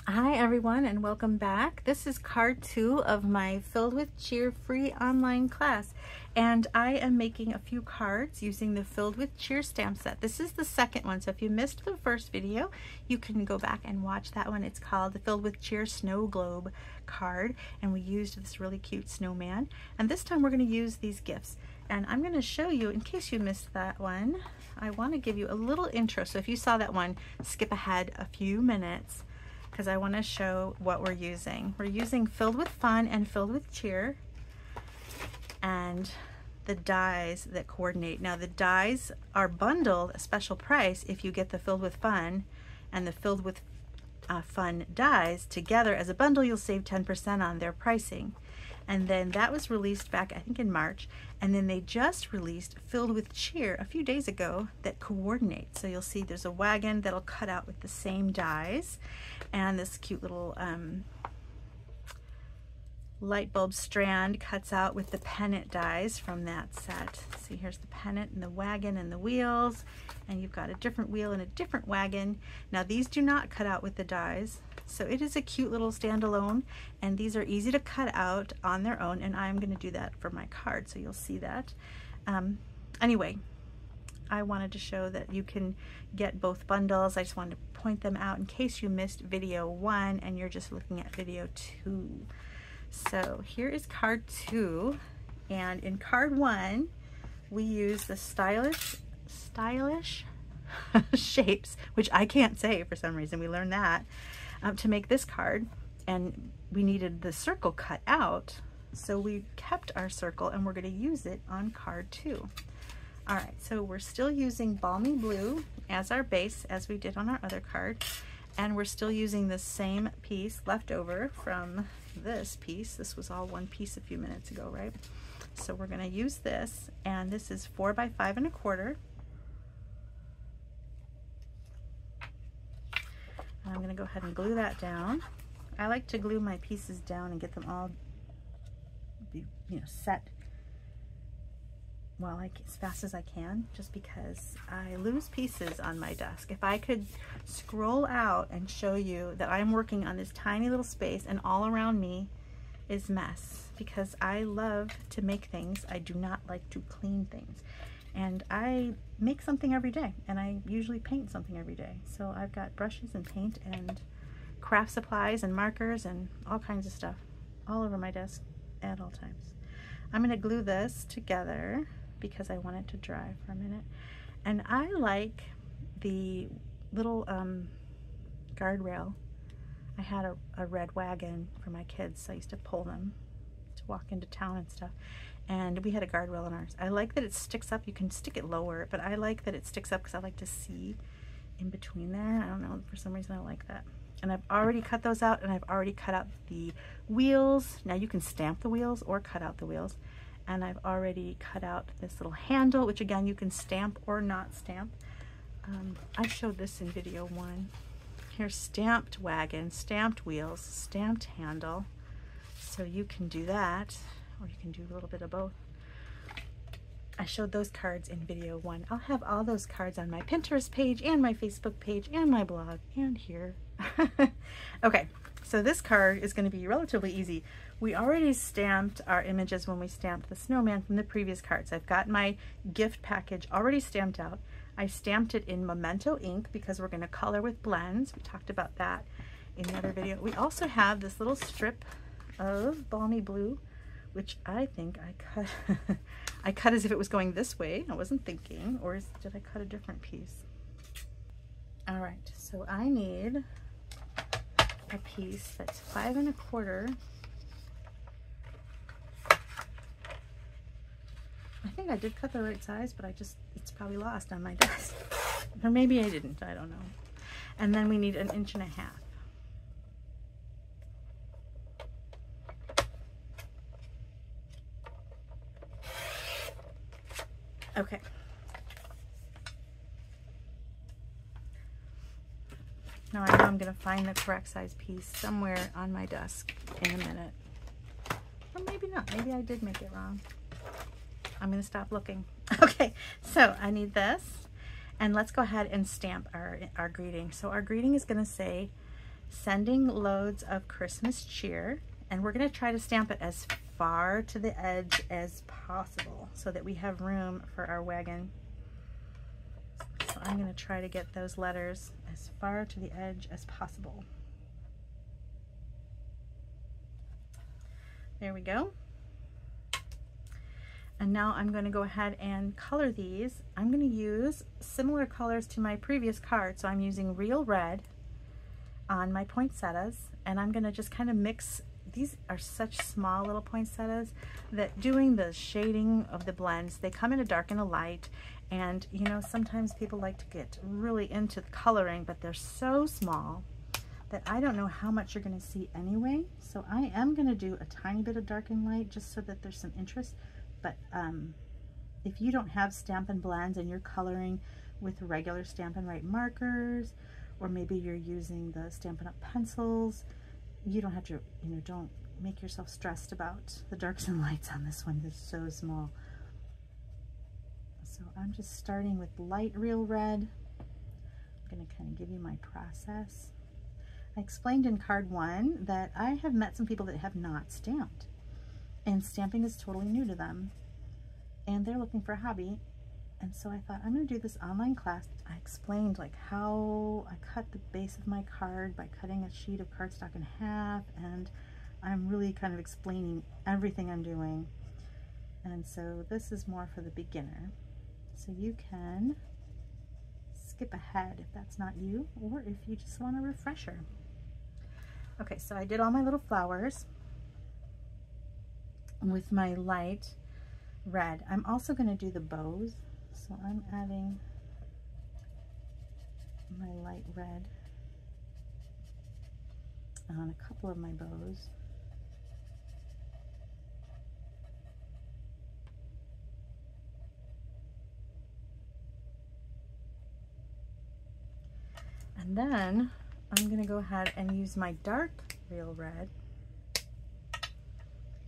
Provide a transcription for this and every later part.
Hi everyone and welcome back. This is card 2 of my Filled with Cheer free online class, and I am making a few cards using the Filled with Cheer stamp set. This is the second one, so if you missed the first video you can go back and watch that one. It's called the Filled with Cheer Snow Globe card, and we used this really cute snowman, and this time we're going to use these gifts. And I'm going to show you, in case you missed that one, I want to give you a little intro. So if you saw that one, skip ahead a few minutes, because I want to show what we're using. We're using Filled with Fun and Filled with Cheer, and the dies that coordinate. Now the dies are bundled a special price if you get the Filled with Fun and the Filled with Fun dies together as a bundle. You'll save 10% on their pricing. And then that was released back, I think, in March, and then they just released Filled with Cheer a few days ago that coordinate. So you'll see there's a wagon that'll cut out with the same dies, and this cute little light bulb strand cuts out with the pennant dies from that set. See, here's the pennant and the wagon and the wheels, and you've got a different wheel and a different wagon. Now these do not cut out with the dies, so it is a cute little standalone, and these are easy to cut out on their own, and I'm going to do that for my card, so you'll see that. Anyway, I wanted to show that you can get both bundles. I just wanted to point them out in case you missed video 1 and you're just looking at video 2. So here is card 2, and in card 1 we use the stylish shapes, which I can't say for some reason. We learned that to make this card, and we needed the circle cut out, so we kept our circle and we're going to use it on card 2. Alright, so we're still using Balmy Blue as our base as we did on our other card, and we're still using the same piece left over from this piece. This was all one piece a few minutes ago, right? So we're going to use this, and this is 4 by 5 1/4. I'm going to go ahead and glue that down. I like to glue my pieces down and get them all, set as fast as I can, just because I lose pieces on my desk. If I could scroll out and show you that I'm working on this tiny little space and all around me is mess, because I love to make things. I do not like to clean things, and I make something every day, and I usually paint something every day. So I've got brushes and paint and craft supplies and markers and all kinds of stuff all over my desk at all times. I'm going to glue this together because I want it to dry for a minute. And I like the little guardrail. I had a red wagon for my kids, so I used to pull them to walk into town and stuff. And we had a guardrail in ours. I like that it sticks up. You can stick it lower, but I like that it sticks up because I like to see in between there. I don't know, for some reason I like that. And I've already cut those out, and I've already cut out the wheels. Now you can stamp the wheels or cut out the wheels. And I've already cut out this little handle, which again you can stamp or not stamp. I showed this in video 1. Here's stamped wagon, stamped wheels, stamped handle. So you can do that, or you can do a little bit of both. I showed those cards in video 1. I'll have all those cards on my Pinterest page and my Facebook page and my blog and here. Okay, so this card is going to be relatively easy. We already stamped our images when we stamped the snowman from the previous cards. I've got my gift package already stamped out. I stamped it in Memento ink because we're going to color with blends. We talked about that in the other video. We also have this little strip of Balmy Blue, which I think I cut I cut as if it was going this way. I wasn't thinking, or did I cut a different piece? All right, so I need a piece that's 5 1/4. I think I did cut the right size, but it's probably lost on my desk. Or maybe I didn't, I don't know. And then we need 1 1/2 inches. Okay. Now I know I'm going to find the correct size piece somewhere on my desk in a minute. Or maybe not. Maybe I did make it wrong. I'm going to stop looking. Okay, so I need this, and let's go ahead and stamp our greeting. So our greeting is going to say, Sending Loads of Christmas Cheer, and we're going to try to stamp it as far to the edge as possible so that we have room for our wagon. So I'm going to try to get those letters as far to the edge as possible. There we go. And now I'm going to go ahead and color these. I'm going to use similar colors to my previous card, so I'm using real red on my poinsettias, and I'm going to just kind of mix. These are such small little poinsettias that doing the shading of the blends, they come in a dark and a light, and you know, sometimes people like to get really into the coloring, but they're so small that I don't know how much you're going to see anyway. So I am going to do a tiny bit of dark and light just so that there's some interest. But if you don't have Stampin' Blends and you're coloring with regular Stampin' Write markers, or maybe you're using the Stampin' Up pencils, you don't have to, you know, don't make yourself stressed about the darks and lights on this one. It's so small. So I'm just starting with light real red. I'm going to kind of give you my process. I explained in card 1 that I have met some people that have not stamped, and stamping is totally new to them, and they're looking for a hobby. And so I thought, I'm going to do this online class. I explained like how I cut the base of my card by cutting a sheet of cardstock in half, and I'm really kind of explaining everything I'm doing. And so this is more for the beginner. So you can skip ahead if that's not you, or if you just want a refresher. Okay, so I did all my little flowers with my light red. I'm also going to do the bows. So I'm adding my light red on a couple of my bows. And then I'm going to go ahead and use my dark real red,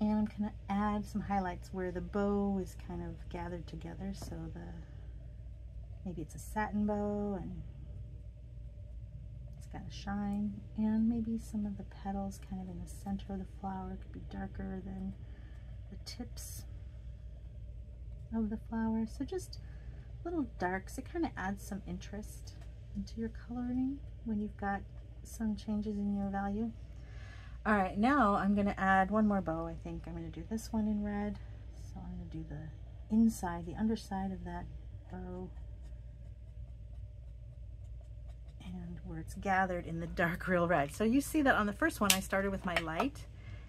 and I'm going to add some highlights where the bow is kind of gathered together. So maybe it's a satin bow and it's got a shine, and maybe some of the petals kind of in the center of the flower could be darker than the tips of the flower. So just little darks, it kind of adds some interest into your coloring when you've got some changes in your value. All right, now I'm going to add one more bow. I think I'm going to do this one in red. So I'm going to do the inside, the underside of that bow, and where it's gathered in the dark real red. So you see that on the first one I started with my light,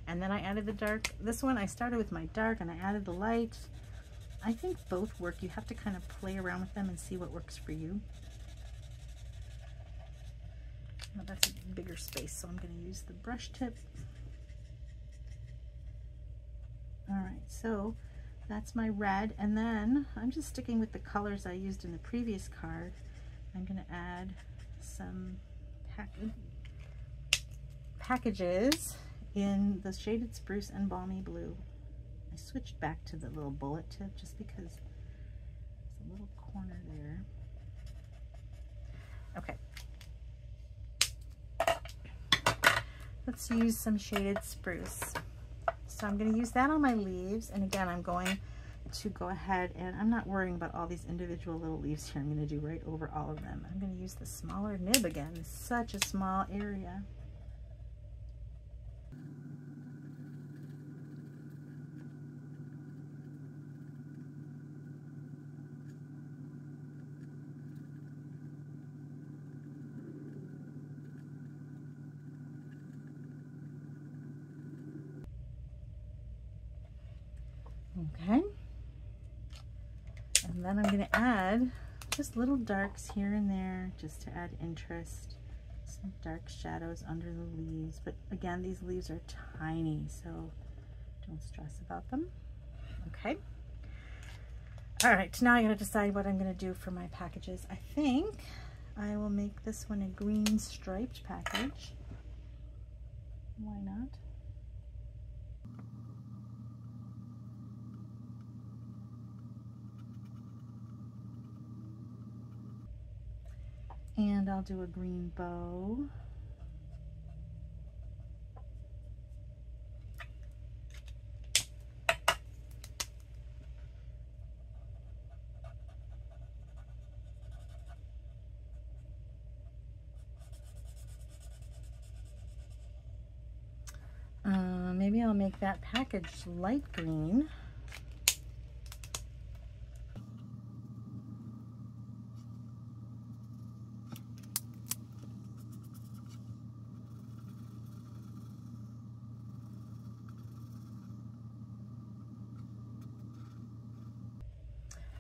and then I added the dark. This one I started with my dark and I added the light. I think both work. You have to kind of play around with them and see what works for you. Now that's a bigger space, so I'm going to use the brush tip. All right, so that's my red, and then I'm just sticking with the colors I used in the previous card. I'm going to add some packages in the shaded spruce and balmy blue. I switched back to the little bullet tip just because there's a little corner there. Okay. Let's use some shaded spruce. So I'm going to use that on my leaves, and again I'm going to go ahead, and I'm not worrying about all these individual little leaves here. I'm going to do right over all of them. I'm going to use the smaller nib again. It's such a small area. Okay, and then I'm going to add just little darks here and there just to add interest, some dark shadows under the leaves. But again, these leaves are tiny, so don't stress about them. Okay, all right, now I'm going to decide what I'm going to do for my packages. I think I will make this one a green striped package. Why not? And I'll do a green bow. I'll make that package light green.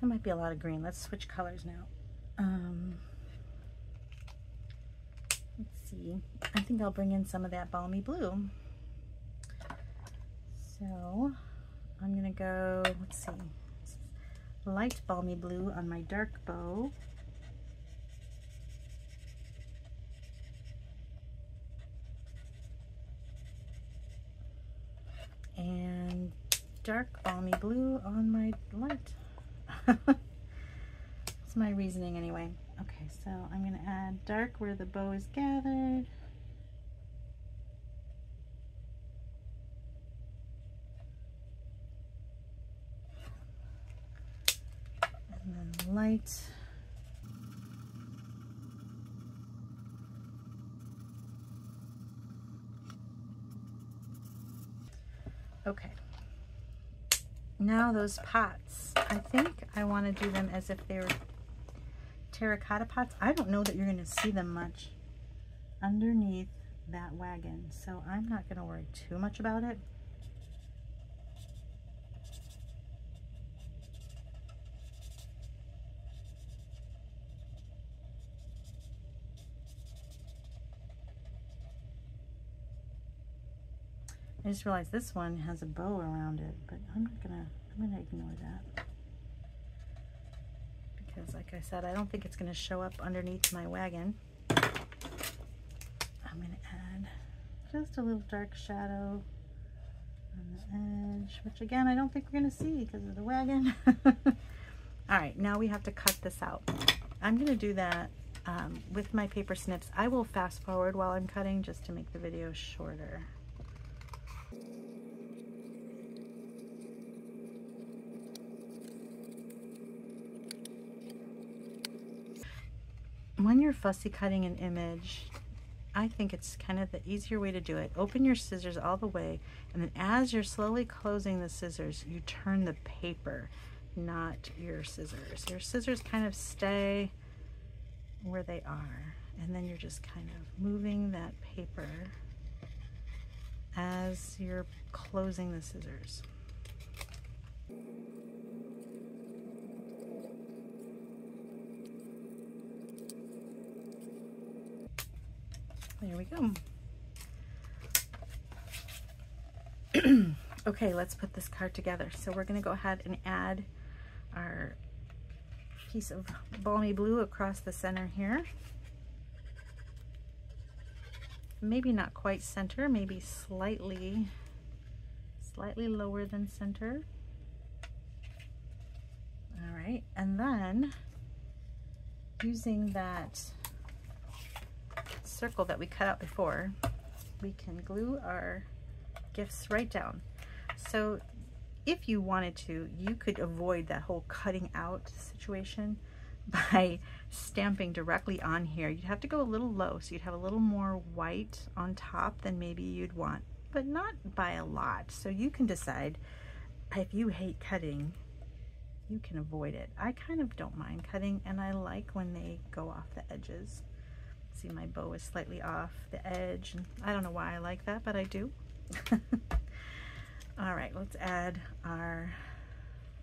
That might be a lot of green. Let's switch colors now. Let's see. I think I'll bring in some of that balmy blue. So I'm gonna go, let's see, light balmy blue on my dark bow. And dark balmy blue on my light. That's my reasoning anyway. Okay, so I'm going to add dark where the bow is gathered. And then light. Okay. Now those pots, I think I want to do them as if they were terracotta pots. I don't know that you're going to see them much underneath that wagon, so I'm not going to worry too much about it. I just realized this one has a bow around it, but I'm gonna ignore that. Because like I said, I don't think it's gonna show up underneath my wagon. I'm gonna add just a little dark shadow on the edge, which again, I don't think we're gonna see because of the wagon. All right, now we have to cut this out. I'm gonna do that with my paper snips. I will fast forward while I'm cutting just to make the video shorter. When you're fussy cutting an image, I think it's kind of the easier way to do it. Open your scissors all the way, and then as you're slowly closing the scissors, you turn the paper, not your scissors. Your scissors kind of stay where they are, and then you're just kind of moving that paper as you're closing the scissors. There we go. Okay, let's put this card together. So we're going to go ahead and add our piece of balmy blue across the center here. Maybe not quite center, maybe slightly lower than center. All right, and then using that circle that we cut out before, we can glue our gifts right down. So if you wanted to, you could avoid that whole cutting out situation by stamping directly on here. You'd have to go a little low, so you'd have a little more white on top than maybe you'd want, but not by a lot. So you can decide. If you hate cutting, you can avoid it. I kind of don't mind cutting, and I like when they go off the edges. See, my bow is slightly off the edge, and I don't know why I like that, but I do. All right, let's add our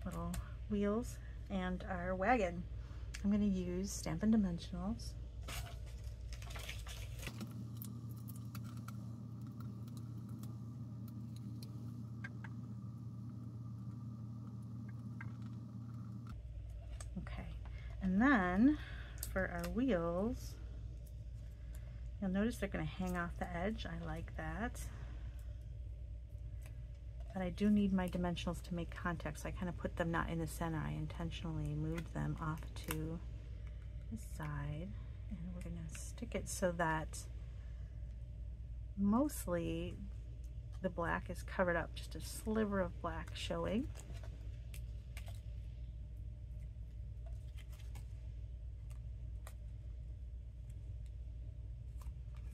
little wheels and our wagon. I'm going to use Stampin' Dimensionals. Okay, and then for our wheels, you'll notice they're going to hang off the edge. I like that. But I do need my dimensionals to make contact, so I kind of put them not in the center. I intentionally moved them off to the side, and we're going to stick it so that mostly the black is covered up, just a sliver of black showing.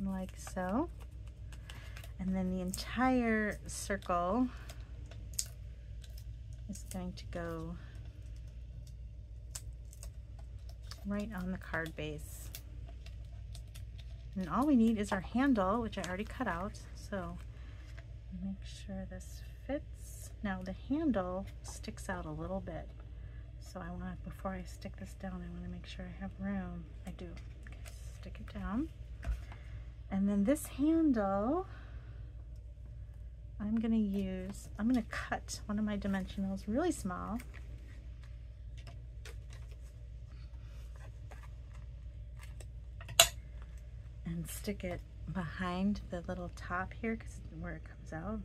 Like so. And then the entire circle is going to go right on the card base. And all we need is our handle, which I already cut out. So make sure this fits. Now the handle sticks out a little bit. So I want to, before I stick this down, I want to make sure I have room. I do. Okay, stick it down. And then this handle, I'm going to cut one of my dimensionals really small. And stick it behind the little top here, because where it comes out.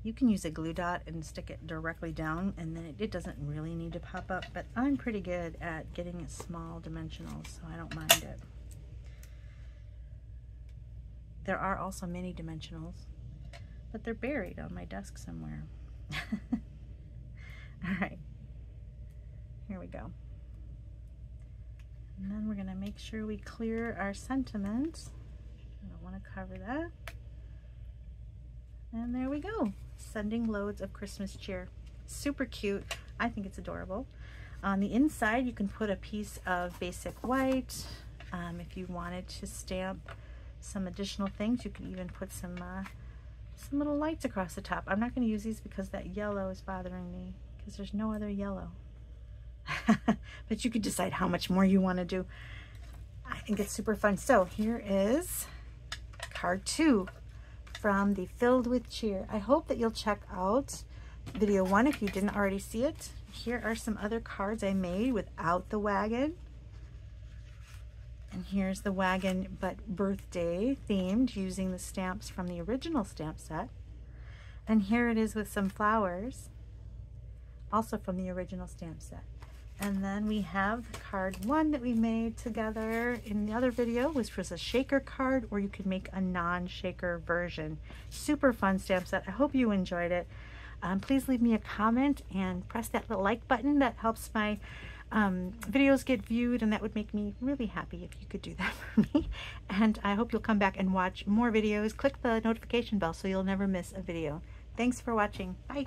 You can use a glue dot and stick it directly down, and then it doesn't really need to pop up, but I'm pretty good at getting it small dimensionals, so I don't mind it. There are also mini dimensionals, but they're buried on my desk somewhere. All right, here we go. And then we're going to make sure we clear our sentiment. I don't want to cover that. And there we go. Sending loads of Christmas cheer. Super cute. I think it's adorable. On the inside, you can put a piece of basic white. If you wanted to stamp some additional things, you can even put some little lights across the top. I'm not going to use these because that yellow is bothering me, because there's no other yellow. But you could decide how much more you want to do. I think it's super fun. So here is card 2 from the Filled with Cheer. I hope that you'll check out video 1 if you didn't already see it. Here are some other cards I made without the wagon. And here's the wagon, but birthday themed, using the stamps from the original stamp set. And here it is with some flowers, also from the original stamp set. And then we have card 1 that we made together in the other video, which was a shaker card, or you could make a non-shaker version. Super fun stamp set. I hope you enjoyed it. Please leave me a comment and press that little like button. That helps my videos get viewed, and that would make me really happy if you could do that for me. And I hope you'll come back and watch more videos. Click the notification bell so you'll never miss a video. Thanks for watching. Bye.